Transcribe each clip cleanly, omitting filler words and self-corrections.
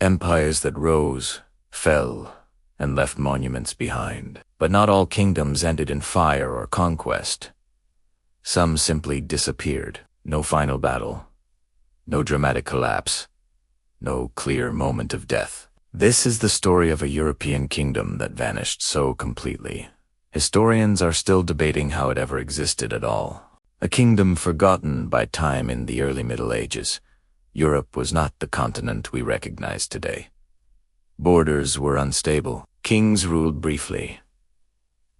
Empires that rose, fell, and left monuments behind. But not all kingdoms ended in fire or conquest. Some simply disappeared. No final battle. No dramatic collapse. No clear moment of death. This is the story of a European kingdom that vanished so completely. Historians are still debating how it ever existed at all. A kingdom forgotten by time in the early Middle Ages. Europe was not the continent we recognize today. Borders were unstable. Kings ruled briefly.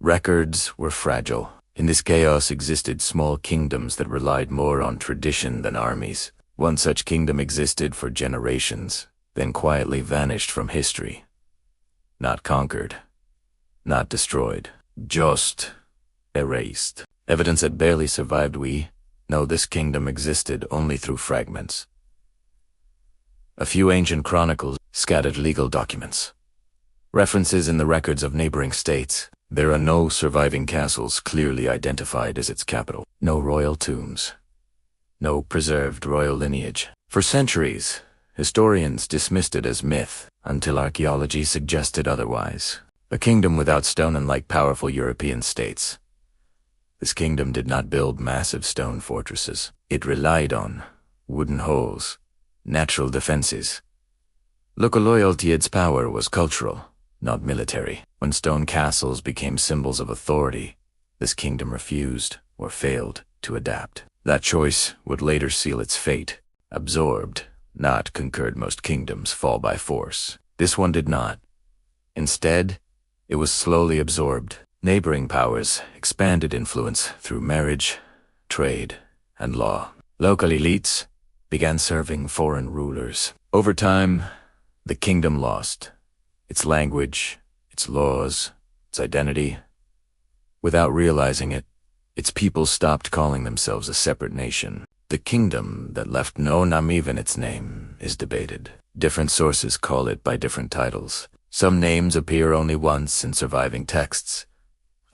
Records were fragile. In this chaos existed small kingdoms that relied more on tradition than armies. One such kingdom existed for generations, then quietly vanished from history. Not conquered, not destroyed, just erased. Evidence that barely survived. We know this kingdom existed only through fragments. A few ancient chronicles, scattered legal documents. References in the records of neighboring states. There are no surviving castles clearly identified as its capital. No royal tombs. No preserved royal lineage. For centuries, historians dismissed it as myth until archaeology suggested otherwise. A kingdom without stone, unlike powerful European states. This kingdom did not build massive stone fortresses. It relied on wooden holes, natural defenses. Local loyalty. Its power was cultural, not military. When stone castles became symbols of authority, this kingdom refused or failed to adapt. That choice would later seal its fate. Absorbed, not conquered. Most kingdoms fall by force. This one did not. Instead, it was slowly absorbed. Neighboring powers expanded influence through marriage, trade, and law. Local elites began serving foreign rulers. Over time, the kingdom lost its language, its laws, its identity. Without realizing it, its people stopped calling themselves a separate nation. The kingdom that left no name, even its name, is debated. Different sources call it by different titles. Some names appear only once in surviving texts.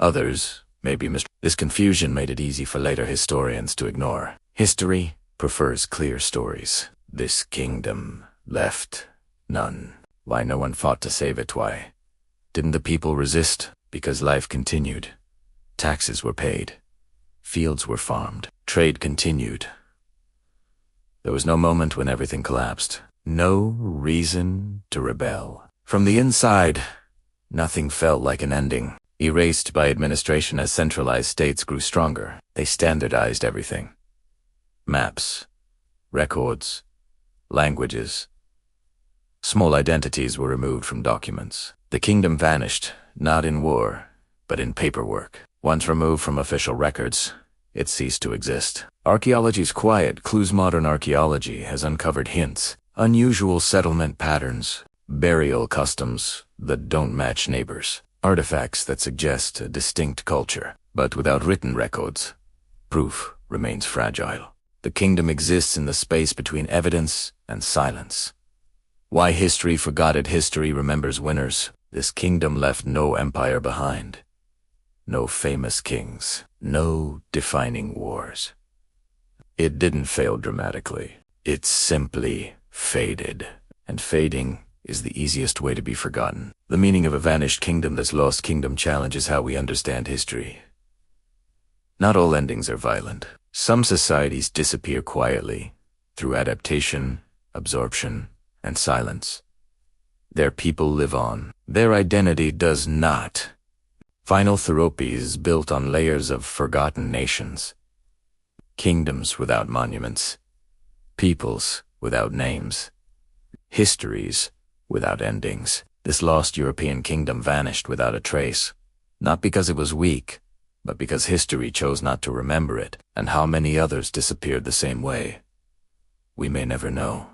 Others may be mis. This confusion made it easy for later historians to ignore. History prefers clear stories. This kingdom left none. Why no one fought to save it? Why didn't the people resist? Because life continued. Taxes were paid. Fields were farmed. Trade continued. There was no moment when everything collapsed. No reason to rebel. From the inside, nothing felt like an ending. Erased by administration as centralized states grew stronger. They standardized everything. Maps, records, languages. Small identities were removed from documents. The kingdom vanished, not in war, but in paperwork. Once removed from official records, it ceased to exist. Archaeology's quiet clues. Modern archaeology has uncovered hints, unusual settlement patterns, burial customs that don't match neighbors, artifacts that suggest a distinct culture. But without written records, proof remains fragile. The kingdom exists in the space between evidence and silence. Why history forgot it? History remembers winners. This kingdom left no empire behind. No famous kings. No defining wars. It didn't fail dramatically. It simply faded. And fading is the easiest way to be forgotten. The meaning of a vanished kingdom. This lost kingdom challenges how we understand history. Not all endings are violent. Some societies disappear quietly through adaptation, absorption, and silence. Their people live on. Their identity does not. Final therapy is built on layers of forgotten nations. Kingdoms without monuments. Peoples without names. Histories without endings. This lost European kingdom vanished without a trace. Not because it was weak, but because history chose not to remember it. And how many others disappeared the same way? We may never know.